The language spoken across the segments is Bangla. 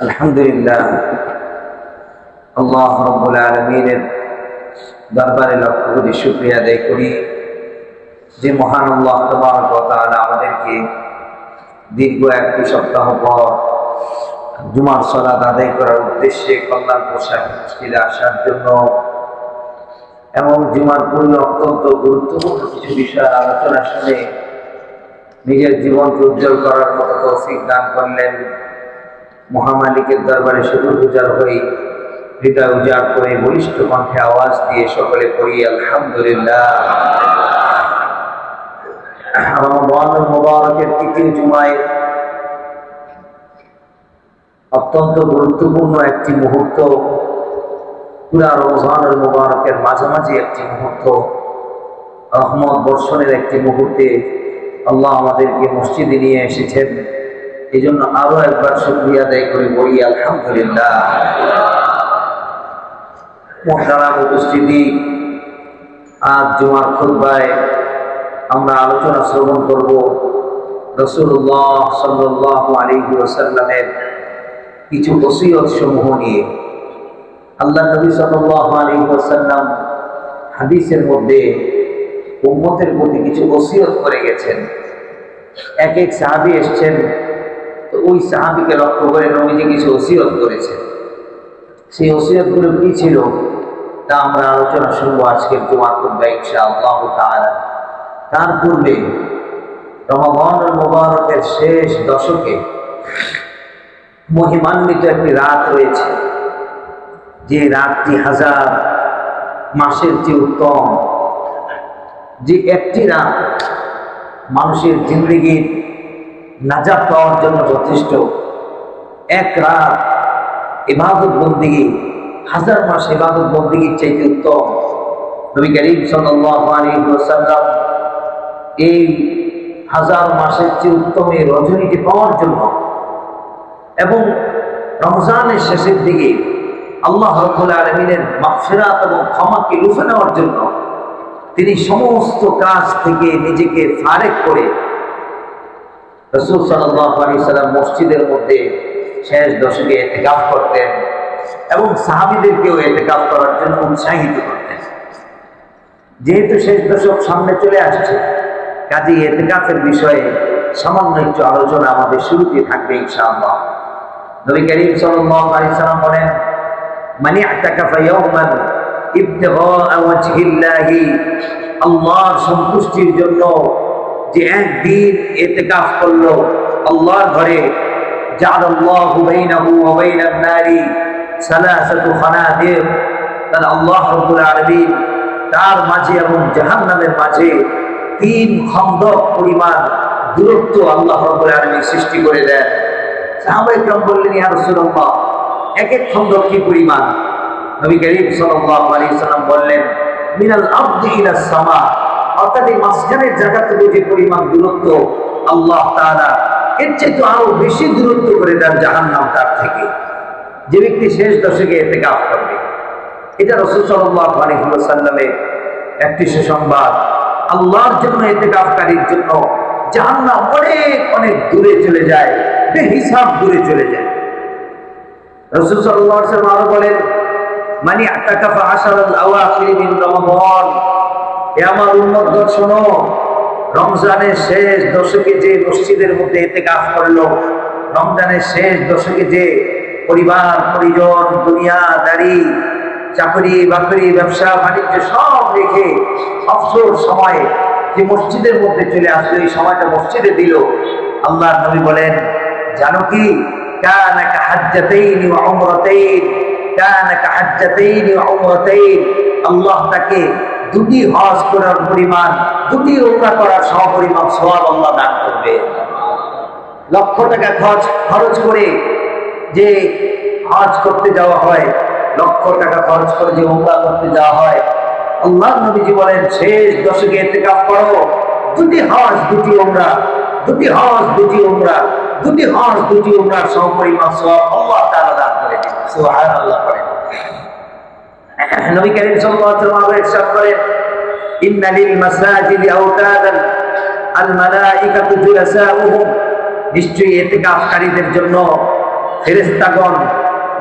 আলহামদুলিল্লাহ, আল্লাহ রাব্বুল আলামিনের দরবারে লক্ষ কোটি শুকরিয়া আদায় করি যে মহান আল্লাহ তাবারক ওয়া তাআলা আমাদেরকে দীর্ঘ একটি সপ্তাহ পর জুমার সালাত আদায় করার উদ্দেশ্যে কল্যাণপুর সাহেব মসজিদে আসার জন্য এবং জুমার পূর্বে অত্যন্ত গুরুত্বপূর্ণ কিছু বিষয়ের আলোচনা শুনে নিজের জীবনকে উজ্জ্বল করার মতো তৌফিক দান করলেন। মহামালিকের দরবারে শুকরগুজার হই, হৃদয় উজাড় করে বলিষ্ঠ কণ্ঠে আওয়াজ দিয়ে সকলে পড়ি আলহামদুলিল্লাহ। রমাদানুল মুবারকের তৃতীয় জুমায় অত্যন্ত গুরুত্বপূর্ণ একটি মুহূর্ত, পুরা রমজানুল মুবারকের মাঝামাঝি একটি মুহূর্ত, রহমত বর্ষণের একটি মুহূর্তে আল্লাহ আমাদেরকে মসজিদে নিয়ে এসেছেন। এই জন্য আরো একবার শুকরিয়া আদায় করে বলি আলহামদুলিল্লাহ। মুহতারাম উপস্থিতি, আজ জুমার খুতবায় আমরা আলোচনা শ্রবণ করব রাসূলুল্লাহ সাল্লাল্লাহু আলাইহি ওয়াসাল্লামের কিছু ওসিয়ত সমূহ নিয়ে। আল্লাহ নবী সাল্লাল্লাহু আলাইহি ওয়াসাল্লাম হাদিসের মধ্যে উম্মতের প্রতি কিছু ওসিয়ত করে গেছেন। এক এক সাহাবী এসেছেন, তো ওই সাহাবীকে লক্ষ্য করে নবীজি কিছু ওসিয়ত করেছেন। সেই ওসিয়তগুলো কি ছিল তা আমরা আলোচনা শুনবো আজকের জুমার খুতবায় ইনশাআল্লাহ তাআলা। তার পূর্বে রমাদানুল মুবারকের শেষ দশকে মহিমান্বিত একটি রাত রয়েছে, যে রাতটি হাজার মাসের চেয়ে উত্তম, যে একটি রাত মানুষের জিন্দেগির নাজাত পাওয়ার জন্য যথেষ্ট। এক রাত ইবাদত বন্দেগী হাজার মাস ইবাদত বন্দেগীর চাইতে উত্তম। নবী করিম সাল্লাল্লাহু আলাইহি ওয়াসাল্লাম এই হাজার মাসের চেয়ে উত্তম এই রজনীটি পাওয়ার জন্য এবং রমজানের শেষের দিকে আল্লাহ রাব্বুল আলামিনের মাগফিরাত এবং ক্ষমাকে লুফে নেওয়ার জন্য তিনি সমস্ত কাজ থেকে নিজেকে ফারেক করে রাসূল সাল্লাল্লাহু আলাইহি সাল্লাম মসজিদের মধ্যে শেষ দশকে ইতিকাফ করতেন এবং সাহাবীদেরকেও ইতিকাফ করার জন্য উৎসাহিত করতেন। যেহেতু শেষ দশক সামনে চলে আসছে, কাজেই ইতিকাফের বিষয়ে সামান্য একটু আলোচনা আমাদের শুরুতে থাকবে ইনশাআল্লাহ। নবী করিম সাল্লাল্লাহু আলাইহি সাল্লাম বলেন, মান ইতাকাফা ইয়াওমান ইবতিগা ওয়াজহিল্লাহি, আল্লাহর সন্তুষ্টির জন্য যে একদিন ইতিকাফ করলো আল্লাহর ঘরে, জাআলাল্লাহু বাইনাহু ওয়া বাইনান নারি সালাসাতু খানাদির, তাহলে আল্লাহ রাব্বুল আলামিন তার মাঝে এবং জাহান্নামের মাঝে 3 খন্দক পরিমাণ দূরত্ব আল্লাহ রাব্বুল আলামিন সৃষ্টি করে দেন। সাহাবায়ে কেরাম বললেন, ইয়া রাসূলুল্লাহ, এক এক খন্দক কি পরিমাণ? নবী করিম সাল্লাল্লাহু আলাইহি সাল্লাম বললেন, মিনাল আরদি ইলাস সামা, অর্থাৎ এই মাঝখানের জায়গাটুকু যে পরিমাণ দূরত্ব আল্লাহ তাআলা এর চেয়ে তো আরো বেশি দূরত্ব করে দেন জাহান্নাম তার থেকে। যে ব্যক্তি শেষ দশকে ইতিকাফ করবে, এটা রাসূল সাল্লাল্লাহু আলাইহি ওয়াসাল্লামের একটি সুসংবাদ। আল্লাহর জন্য ইতিকাফকারীর জন্য জাহান্নাম অনেক অনেক দূরে চলে যায়, বেহিসাব দূরে চলে যায়। রাসূল সাল্লাল্লাহু আলাইহি ওয়াসাল্লাম আরো বলেন, মানি আতাকাফা আশারাল আওয়াখির মিন রমাদান, হে আমার উম্মতগণ শোনো, রমজানের শেষ দশকে যে মসজিদের মধ্যে ইতিকাফ করলো, রমজানের শেষ দশকে যে পরিবার পরিজন দুনিয়াদারি চাকরি বাকরি ব্যবসা বাণিজ্য সব রেখে অবসর সময়ে যে মসজিদের মধ্যে চলে আসলো, এই সময়টা মসজিদে দিল, আল্লাহর নবী বলেন, জানো কি, কানা কাহাজ্জাতাইনি ওয়া উমরাতাইন, কানা কাহাজ্জাতাইনি ওয়া উমরাতাইন, আল্লাহ তাকে 2টি হজ করার পরিমাণ, 2টি উমরা করার সমপরিমাণ সওয়াব আল্লাহ দান করবে। লক্ষ টাকা খরচ করে যে হজ করতে যাওয়া হয়, লক্ষ টাকা খরচ করে যে উমরা করতে যাওয়া হয়, আল্লাহর নবীজি বলেন, শেষ দশকে ইতিকাফ করো, 2টি হজ 2টি উমরা, 2টি হজ 2টি উমরা, 2টি হজ 2টি উমরার সমপরিমাণ সওয়াব আল্লাহ তাআলা দান করে দেন। সুবহানাল্লাহ পড়েন। নবী করিম সাল্লাল্লাহু আলাইহি ওয়াসাল্লাম ইরশাদ করেন, ইন্না লিল মাসাজিদি আওতাদান আল মালাইকাতু জুলাসাউহুম, নিশ্চয়ই ইতিকাফকারীদের জন্য ফেরেশতাগণ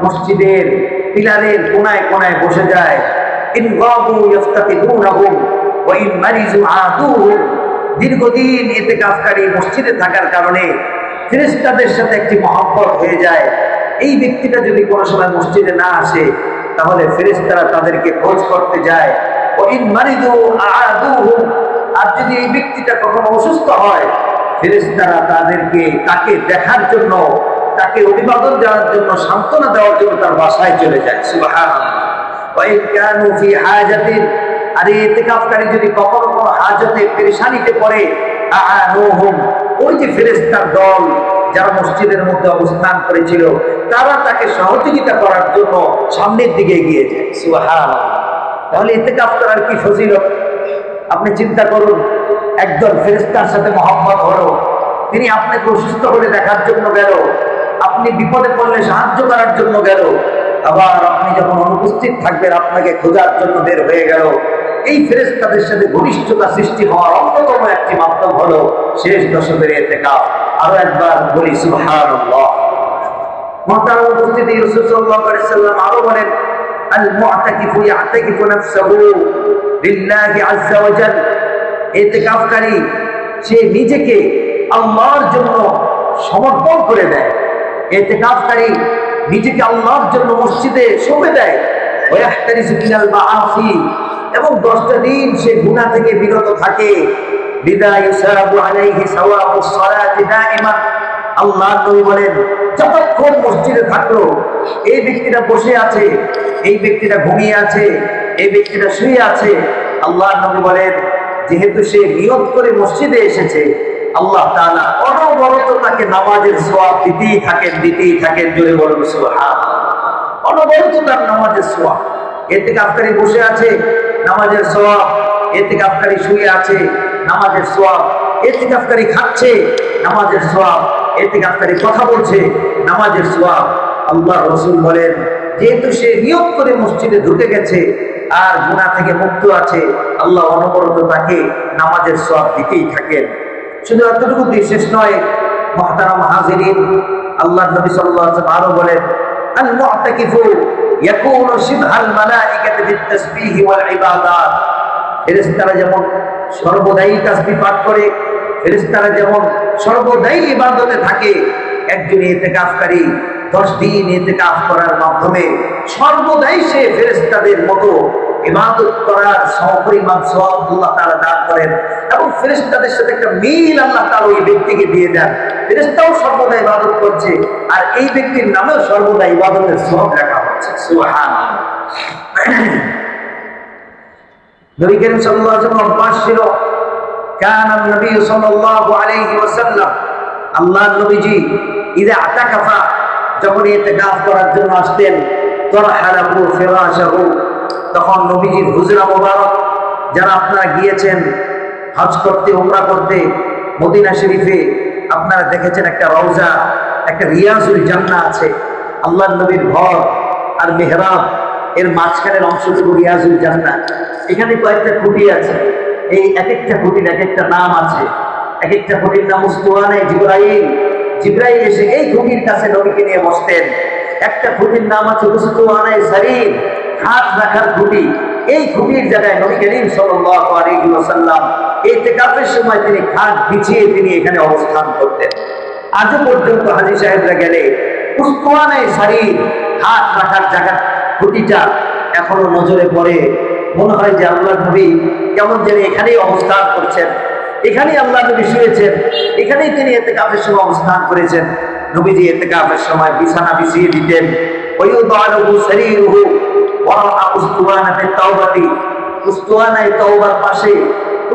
মসজিদের পিলারের কোনায় কোনায় বসে যায়। ইন গাবু ইফতাকিদুনহুম ওয়া ইন মারিজু আদুহুম। দীর্ঘদিন ইতিকাফকারী মসজিদে থাকার কারণে ফেরেশতাদের সাথে একটি মহব্বত হয়ে যায়। এই ব্যক্তিটা যদি কোনো সময় মসজিদে না আসে তাহলে ফেরেশতারা তাদেরকে খোঁজ করতে যায়। ওয়া ইন মারিজু আদুহুম। আর যদি এই ব্যক্তিটা কখনো অসুস্থ হয় ফেরেশতারা তাকে দেখার জন্য, তাকে অভিবাদন দেওয়ার জন্য, সান্ত্বনা দেওয়ার জন্য তার বাসায় চলে যায়। সুবহানাল্লাহ। ওয়া ইন কানু ফি হাজাতিন। আর এই ইতিকাফকারী যদি কখনো কোনো হাজতে পেরেশানিতে পড়ে আআনুহুম। ওই যে ফেরেশতার দল যারা মসজিদের মধ্যে অবস্থান করেছিল তারা তাকে সহযোগিতা করার জন্য সামনের দিকে এগিয়ে যায়। সুবহানাল্লাহ। তাহলে ইতিকাফ করার কি ফজিলত আপনি চিন্তা করুন। একদল ফেরেশতার সাথে মহব্বত হলো, তিনি আপনাকে অসুস্থ করে দেখার জন্য গেল, আপনি বিপদে পড়লে সাহায্য করার জন্য গেল, আবার আপনি যখন অনুপস্থিত থাকবেন আপনাকে খোঁজার জন্য বের হয়ে গেল। এই ফেরেশতাদের সাথে ঘনিষ্ঠতা সৃষ্টি হওয়ার অন্যতম একটি মাধ্যম হলো শেষ দশকের ইতিকাফ। আরো একবার বলি সুবহানাল্লাহ। মুহতারাম উপস্থিতি, রাসূল সাল্লাল্লাহু আলাইহি ওয়াসাল্লাম আরো বলেন, আল মুআতাকিফু ইয়াতাকিফু নাফসাহু লিল্লাহি আযজা ওয়া জাল। ইতিকাফকারী সে নিজেকে আল্লাহর জন্য সমর্পণ করে দেয়। ইতিকাফকারী নিজেকে আল্লাহর জন্য মসজিদে সঁপে দেয়। ওয়া ইয়াহতারিজু মিনাল মাআসি। এবং 10টা দিন সে গুনাহ থেকে বিরত থাকে। বিদা ইউসাবু আলাইহি সাওয়াবুস সালাতি দাইমান। আল্লাহর নবী বলেন, যতক্ষণ মসজিদে থাকলো এই ব্যক্তিটা বসে আছে, এই ব্যক্তিটা ঘুমিয়ে আছে, এই ব্যক্তিটা শুয়ে আছে, আল্লাহর নবী বলেন যেহেতু সে নিয়ত করে মসজিদে এসেছে আল্লাহ তাআলা অনবরত তাকে নামাজের সওয়াব দিতেই থাকেন। জোরে বলুন সুবহানাল্লাহ। অনবরত তার নামাজের সওয়াব। ইতিকাফকারী বসে আছে, নামাজের সওয়াব। ইতিকাফকারী শুয়ে আছে, নামাজের সওয়াব। ইতিকাফকারী খাচ্ছে, নামাজের সওয়াব। ইতিকাফকারী কথা বলছে, নামাজের সওয়াব। আল্লাহর রাসূল বলেন যেহেতু সে নিয়ত করে মসজিদে ঢুকে গেছে আর গুনাহ থেকে মুক্ত আছে, আল্লাহ অনবরত তাকে নামাজের সওয়াব দিতেই থাকেন। শুধু এতটুকু দিয়ে শেষ নয়, মুহতারাম হাজিরিন, আল্লাহর নবী সাল্লাল্লাহু আলাইহি ওয়াসাল্লাম আরো বলেন, আল মুআতাকিফু ইয়াকুনু শিবহাল মালাইকাতি বিত-তাসবিহ ওয়াল ইবাদাত। ফেরেশতারা যেমন সর্বদাই তাসবিহ পাঠ করে, ফেরেশতারা যেমন সর্বদাই ইবাদতে থাকে, একজন ইতিকাফকারী 10 দিন ইতিকাফ করার মাধ্যমে সর্বদাই সে ফেরেশতাদের মতো ইবাদত করার সমপরিমাণ সওয়াব আল্লাহ তাআলা দান করেন এবং ফেরেশতাদের সাথে একটা মিল আল্লাহ তাআলা ওই ব্যক্তিকে দিয়ে দেন। ফেরেশতাও সর্বদা ইবাদত করছে আর এই ব্যক্তির নামেও সর্বদা ইবাদতের সওয়াব লেখা হচ্ছে। সুবহানাল্লাহ। নবী করিম সাল্লাল্লাহু আলাইহি ওয়াসাল্লাম অভ্যাস ছিল, কানা নবী সাল্লাল্লাহু আলাইহি ওয়াসাল্লাম, আল্লাহর নবীজি ইযা আতাকাফা, যখন ইতিকাফ করার জন্য আসতেন, তরহালাহু ফিরাশাহু, তখন নবীজির হুজরা মোবারক, যারা আপনারা গিয়েছেন হজ করতে, উমরা করতে মদিনা শরীফে, আপনারা দেখেছেন একটা রওজা, একটা রিয়াজুল জান্নাহ আছে। আল্লাহর নবীর ঘর আর মেহরাব এর মাঝখানের অংশটুকু রিয়াজুল জান্নাহ। এখানে কয়েকটা খুঁটি আছে, এই এক একটা খুঁটির এক একটা নাম আছে। এক একটা খুঁটির নাম উস্তুয়ানে জিবরাইল। জিবরাইল এসে এই খুঁটির কাছে নবীকে নিয়ে বসতেন। একটা খুঁটির নাম আছে উস্তুয়ানে সারির, হাত রাখার খুঁটি। এই খুঁটির জায়গায় নবী করিম সাল্লাল্লাহু আলাইহি ওয়াসাল্লাম ইতিকাফের সময় তিনি খাট বিছিয়ে তিনি এখানে অবস্থান করতেন। আজও পর্যন্ত হাজী সাহেবরা গেলে উস্তুয়ানে সারির, হাত রাখার জায়গা খুঁটিটা এখনো নজরে পড়ে। মনে হয় যে আল্লাহর নবী কেমন জানি এখানেই অবস্থান করছেন, এখানেই আল্লাহ নবী শুয়েছেন, এখানেই তিনি ইতিকাফের সময় অবস্থান করেছেন। নবীজি ইতিকাফের সময় বিছানা বিছিয়ে দিতেন। ওয়ায়ুদালু সারিরুহু ওয়া উস্তুয়ানাতে তাওবাতি, উস্তুয়ানায়ে তাওবার পাশে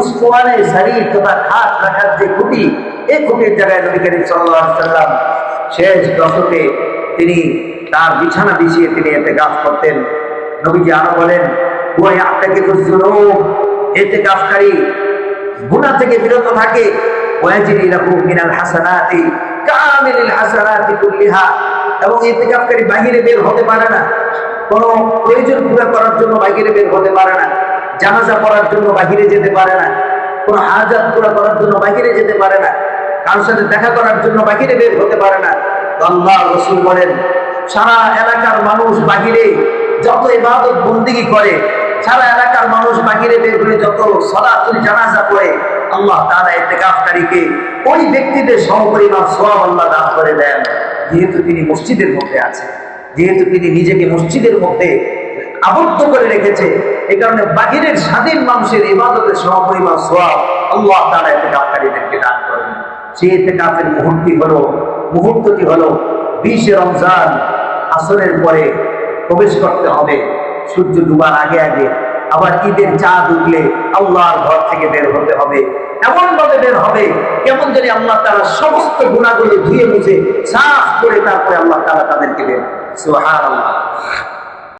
উস্তুয়ানায়ে সারির তথা হাত রাখার যে খুঁটি, এই খুঁটির জায়গায় নবী করিম সাল্লাল্লাহু আলাইহি ওয়াসাল্লাম শেষ দশকে তিনি তার বিছানা বিছিয়ে তিনি ইতিকাফ করতেন। নবীজি আরো বলেন, ওয়া ইয়াতাকিফুজ যুনুব, ইতিকাফকারী গুনাহ থেকে বিরত থাকে। ওয়াজিরি লাহু মিনাল হাসানাতি কামিলিল হাসানাতি কুল্লিহা, এবং ইতিকাফকারী বাহিরে বের হতে পারে না, কোনো প্রয়োজন পুরো করার জন্য বাহিরে বের হতে পারে না, জানাজা পড়ার জন্য বাহিরে যেতে পারে না, কোনো হাজাত পুরো করার জন্য বাহিরে যেতে পারে না, কারোর সাথে দেখা করার জন্য বাহিরে বের হতে পারে না, আল্লাহ রাসূল বলেন, সারা এলাকার মানুষ বাহিরে যত ইবাদত বন্দেগী করে, সারা এলাকার মানুষ বাহিরে বের করে যত সালাতুল জানাজা পড়ে, আল্লাহ তাআলা ইতিকাফকারীকে ওই ব্যক্তিদের সমপরিমাণ সওয়াব আল্লাহ দান করে দেন, যেহেতু তিনি মসজিদের মধ্যে আছেন, যেহেতু তিনি নিজেকে মসজিদের মধ্যে আবদ্ধ করে রেখেছে। এই কারণে বাহিরের স্বাধীন মানুষের ইবাদতের সমপরিমাণ সওয়াব আল্লাহ তাআলা ইতিকাফকারীদেরকে দান করেন। সেই ইতিকাফের মুহূর্তটি হলো 20 রমজান আসরের পরে প্রবেশ করতে হবে, সূর্য ডুবার আগে আগে, আবার ঈদের চাঁদ উঠলে আল্লাহর ঘর থেকে বের হতে হবে। এমন ভাবে বের হবে কেমন যদি আল্লাহ তাআলা সমস্ত গুনাহগুলো ধুয়ে মুছে সাফ করে তারপরে আল্লাহ তাআলা তাদেরকে বের। সুবহানাল্লাহ।